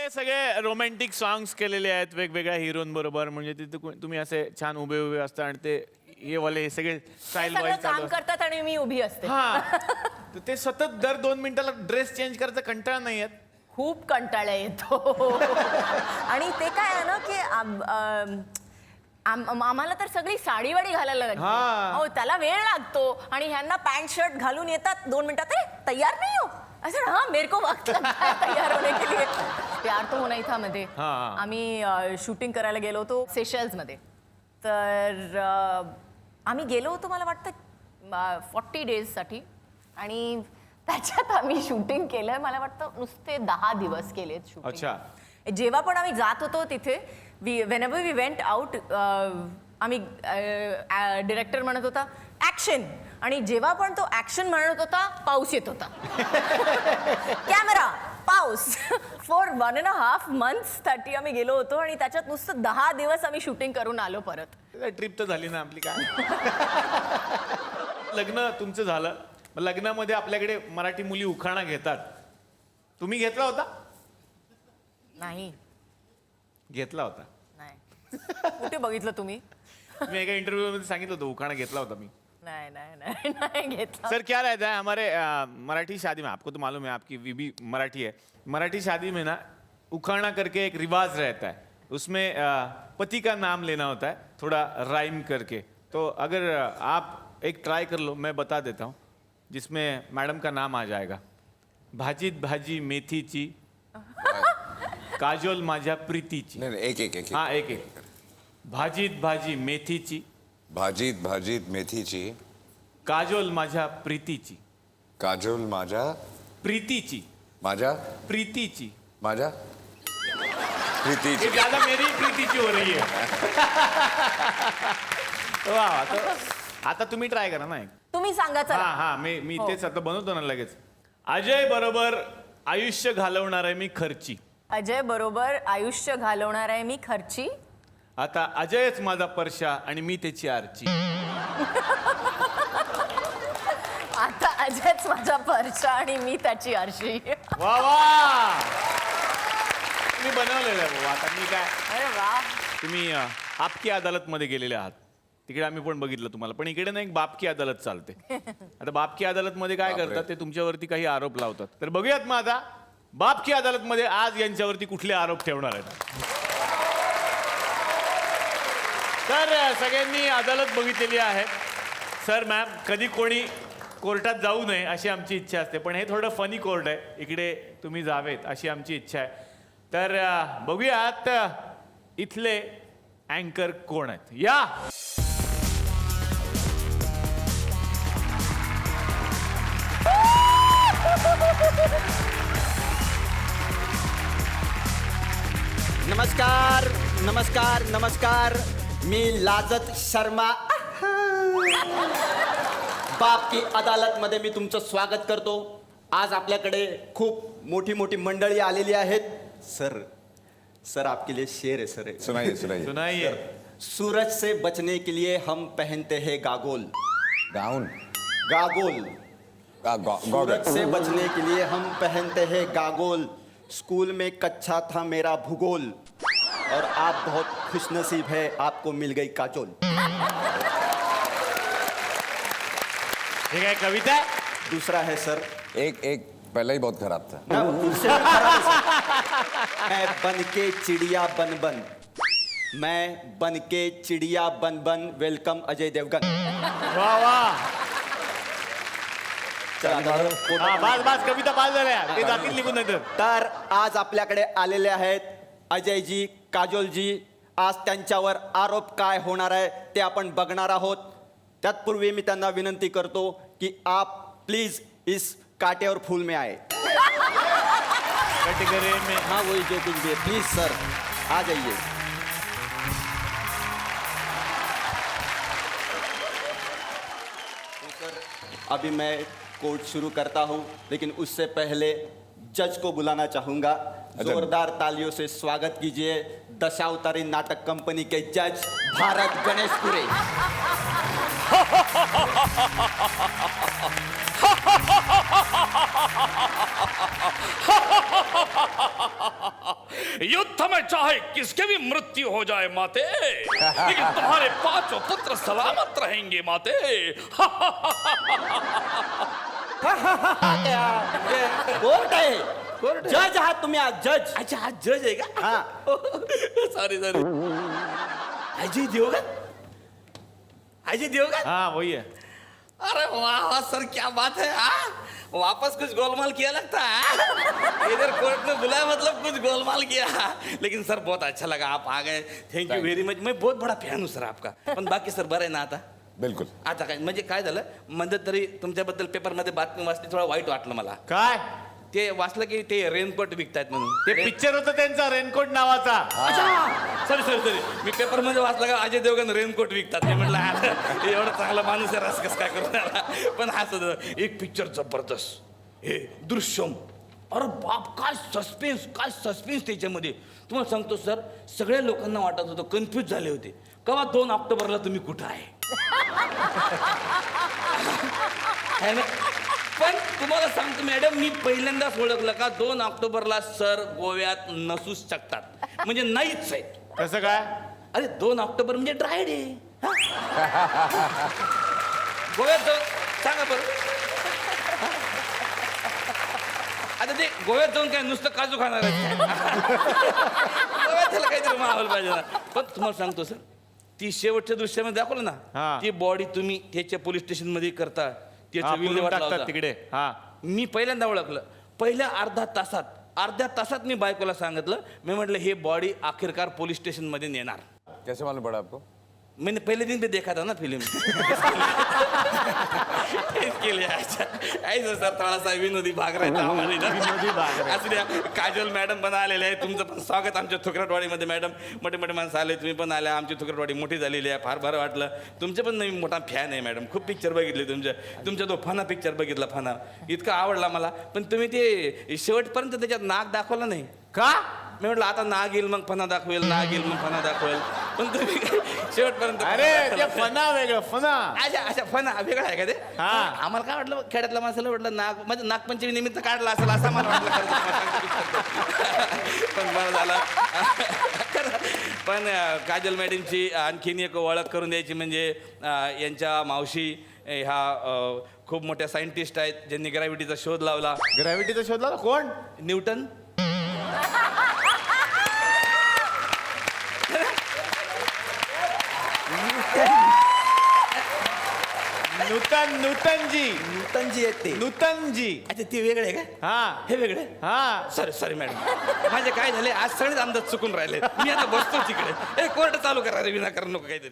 आपले सगळे romantic songs केलेले आहेत वेगवेगळ्या हिरोंबरोबर. म्हणजे तिथे तुम्ही असे छान उभे उभे असता आणि ते हे वाले सगळे स्टाईल सगळं वाईज काम चालू करतात आणि मी उभी असते. हा तर ते सतत दर 2 मिनिटाला ड्रेस चेंज करायचा कंटाळा नाही येत. खूप कंटाळा येतो. आणि ते काय आहे ना की आम्हाला तर सगळी साडीवाडी घालायला लागते. हा. हो त्याला वेळ लागतो आणि ह्यांना पॅन्ट शर्ट घालून येतात 2 मिनिटात. अरे तयार नाही हो असं. हाँ मेरे को वक्त लगता है तैयार होने के लिए. प्यार तो होना ही था मध्ये आम्ही शूटिंग करायला गेलो होतो सेशल्स मध्ये. तर आम्ही गेलो होतो मला वाटतं 40 डेजसाठी आणि त्याच्यात आम्ही शूटिंग केलंय मला वाटतं नुसते 10 दिवस केलेत शूटिंग. अच्छा. जेव्हा पण आम्ही जात होतो तिथे व्हेनेवर वी वेंट आउट आम्ही डिरेक्टर म्हणत होता ऍक्शन आणि जेव्हा पण तो ऍक्शन म्हणत होता पाऊस येत होता. कॅमेरा पाऊस. फॉर 1.5 months साठी आम्ही गेलो होतो आणि त्याच्यात नुसतं 10 दिवस आम्ही शूटिंग करून आलो परत. ट्रिप तर झाली ना आपली. काय लग्न तुमचं झालं. लग्नामध्ये आपल्याकडे मराठी मुली उखाणा घेतात. तुम्ही घेतला होता? नाही घेतला होता. नाही. कुठे बघितलं तुम्ही? मी एका इंटरव्यू मध्ये सांगितलं होतं उखाणा घेतला होता मी. नहीं नहीं नहीं नहीं घेतला. सर क्या रहता है हमारे मराठी शादी में, आपको तो मालूम है आपकी बीबी मराठी है, मराठी शादी में ना उखाड़ा करके एक रिवाज रहता है. उसमें पति का नाम लेना होता है थोड़ा राइम करके. तो अगर आप एक ट्राई कर लो, मैं बता देता हूँ, जिसमें मैडम का नाम आ जाएगा. भाजीत भाजी मेथीची काजोल माझ्या प्रीतीची. नहीं एक एक एक हाँ एक एक. भाजीत भाजी मेथीची भाजीत भाजीत मेथीची काजोल माझ्या प्रीतीची. काजोल माझ्या प्रीतीची. माझ्या प्रीतीची. माझ्या प्रीतीची. ये ज्यादा मेरी प्रीतीची हो रही है. वाह, तो आता तुम्ही ट्राय करा ना एक. तुम्ही सांगा चला. हा हा मी तेच आता बनवतो ना लगेच. अजय बरोबर आयुष्य घालवणार आहे मी खर्ची. अजय बरोबर आयुष्य घालवणार आहे मी खर्ची. आता अजयच माझा परशा आणि मी त्याची आरची. आता अजयच माझा परशा आणि मी त्याची आरशी. वा वा तुम्ही बनवलेलं आहे. आता मी काय, अरे वा. तुम्ही आपकी अदालत मध्ये गेलेले आहात. तिकडे आम्ही पण बघितलं तुम्हाला. पण इकडे ना एक बापकी अदालत चालते. आता बापकी अदालत मध्ये काय करतात ते तुमच्यावरती काही आरोप लावतात. तर बघूयात मग आता बापकी अदालत मध्ये आज यांच्यावरती कुठले आरोप ठेवणार आहेत. तर सगळ्यांनी अदालत बघितलेली आहे. सर मॅम कधी कोणी कोर्टात जाऊ नये अशी आमची इच्छा असते, पण हे थोडं फनी कोर्ट आहे, इकडे तुम्ही जावेत अशी आमची इच्छा आहे. तर बघूयात इथले अँकर कोण आहेत. या नमस्कार नमस्कार नमस्कार. मी लाजत शर्मा बाप की अदालत मध्ये मी तुमचं स्वागत करतो. आज आपल्याकडे खूप मोठी मोठी मंडळी आलेली आहेत. सर आपके लिए शेर है सर. सुनाइए सुनाइए. सुनाइए. सूरज से बचने के लिए हम पहनते हैं गागोल. गाउन गागोल. सूरज से बचने के लिए हम पहनते हैं गागोल. स्कूल में कच्चा था मेरा भूगोल और आप बहुत खुशनसीब है आपको मिल गई काजोल. हे काय कविता आहे? दूसरा है सर. एक एक पहला ही बहुत खराब था. मैं बन के चिड़िया बन बन. मैं बन के चिड़िया बन बन. वेलकम अजय देवगन. वा वा. चला, हा, बस कविता पास झाल्या. ते जातील निघून नाही तर आज आपल्याकडे आलेले आहेत अजयजी, काजोलजी. आज त्यांच्यावर आरोप काय होणार आहे ते आपण बघणार आहोत. तत्पूर्वी मी त्यांना विनंती करतो की आप प्लीज इस काटे और फूल में आए. कटघरे में. हाँ वही जो कुछ भी है प्लीज सर आ जाइए. अभी मैं कोर्ट शुरू करता हूं, लेकिन उससे पहले जज को बुलाना चाहूंगा. जोरदार तालियों से स्वागत कीजिए दशावतारी नाटक कंपनी के जज भारत गणेशपुरे. युद्ध में चाहे किसके भी मृत्यु हो जाए माते, लेकिन तुम्हारे पांचों पुत्र सलामत रहेंगे माते. कोर्ट आहे जज आहात तुम्ही आज जज. अच्छा हा जज आहे का? हा. Sorry sorry. अजय देवगन, अजय देवगन. हाँ वही है. अरे वाह वाह सर, क्या बात है. वापस कुछ गोलमाल किया लगता है. इधर कोर्ट ने बुलाया मतलब कुछ गोलमाल किया. लेकिन सर बहुत अच्छा लगा आप आ गए. Thank you very much. मैं बहुत बडा फॅन हूँ सर आपका. पण बाकी सर बरं आहे ना आता? बिलकुल. आता काय म्हणजे काय झालं मध्ये तरी तुमच्याबद्दल पेपरमध्ये बातमी वाचली, थोडं वाईट वाटलं मला. काय ते वाचलं की ते रेनकोट विकतायत म्हणून. ते पिक्चर होतं त्यांचा रेनकोट नावाचा. सॉरी सॉरी सॉरी, मी पेपरमध्ये वाचलं का अजय देवगन रेनकोट विकतात. मी म्हटलं हे एवढं चांगला माणूस आहे, रस कसं काय करून आला. पण हा सुद्धा एक पिक्चर जबरदस्त, हे दृश्यम. अरे बाप, काय सस्पेन्स त्याच्यामध्ये. तुम्हाला सांगतो सर, सगळ्या लोकांना वाटत होतं, कन्फ्यूज झाले होते, केव्हा 2 ऑक्टोबरला तुम्ही कुठं आहे. है ना? पण तुम्हाला सांगतो मॅडम, मी पहिल्यांदाच ओळखलं का 2 ऑक्टोबरला सर गोव्यात नसूच शकतात, म्हणजे नाहीच आहे. कसं काय? अरे 2 ऑक्टोबर म्हणजे ड्राय डे. गोव्यात जाऊन सांगा बरं. आता ते गोव्यात जाऊन काय नुसतं काजू खाणार आहे? गोव्यात त्याला काहीतरी माहोल पाहिजे ना. पण तुम्हाला सांगतो सर, ती शेवटच्या दृश्यामध्ये दाखवलं हा. ना, ती बॉडी तुम्ही त्याच्या पोलीस स्टेशन मध्ये करता, हा, त्याचं पुरून विल्हेवाट टाकतात लावता. तिकडे. हा मी पहिल्यांदा ओळखलं. पहिल्या अर्ध्या तासात मी बायकोला सांगितलं, मी म्हटलं हे बॉडी अखेरकार पोलीस स्टेशन मध्ये नेणार. कैसे मालूम पड़ा आपको? मैंने पहले दिन पे देखा था ना फिल्म. इसके लिए अच्छा ऐसा सर थोड़ा सा विनोदी भाग रहता हमारे ना. विनोदी भाग रहता. असू द्या. काजल मॅडम पण आलेले आहे. तुमचं पण स्वागत आमच्या थुकरटवाडीमध्ये. मॅडम मोठे मोठे माणसं आले, तुम्ही पण आल्या. आमची थुकरटवाडी मोठी झालेली आहे, फार बरं वाटलं. तुमचे पण नवीन मोठा फॅन आहे मॅडम. खूप पिक्चर बघितले तुमच्या तो फना पिक्चर बघितला. फना इतका आवडला मला. पण तुम्ही ते शेवटपर्यंत त्याच्यात नाक दाखवला नाही का? मी म्हटलं आता नाग येईल मग फना दाखवेल, नाग येईल मग फना दाखवेल. पण तुम्ही शेवटपर्यंत अरे ते फना वेगळं फना. अच्छा फना वेगळा आहे का ते? हा. आम्हाला काय वाटलं, खेड्यातल्या माणसाला वाटलं नाग म्हणजे नागपंचमी निमित्त काढला असेल असं मला वाटलं. पण बरं झालं. पण काजल मॅडमची आणखीन एक ओळख करून द्यायची म्हणजे यांच्या मावशी ह्या खूप मोठ्या सायंटिस्ट आहेत, ज्यांनी ग्रॅव्हिटीचा शोध लावला. ग्रॅव्हिटीचा शोध लावला कोण? न्यूटन. नूतनजी येते. नूतनजी. अच्छा ते वेगळे आहे का? हा हे वेगळे. हा. सॉरी मॅडम, माझे काय झाले आज सगळेच अंदाज चुकून राहिले. मी आता बसतो तिकडे. कोर्ट चालू करा रे, विनाकारण नको काहीतरी.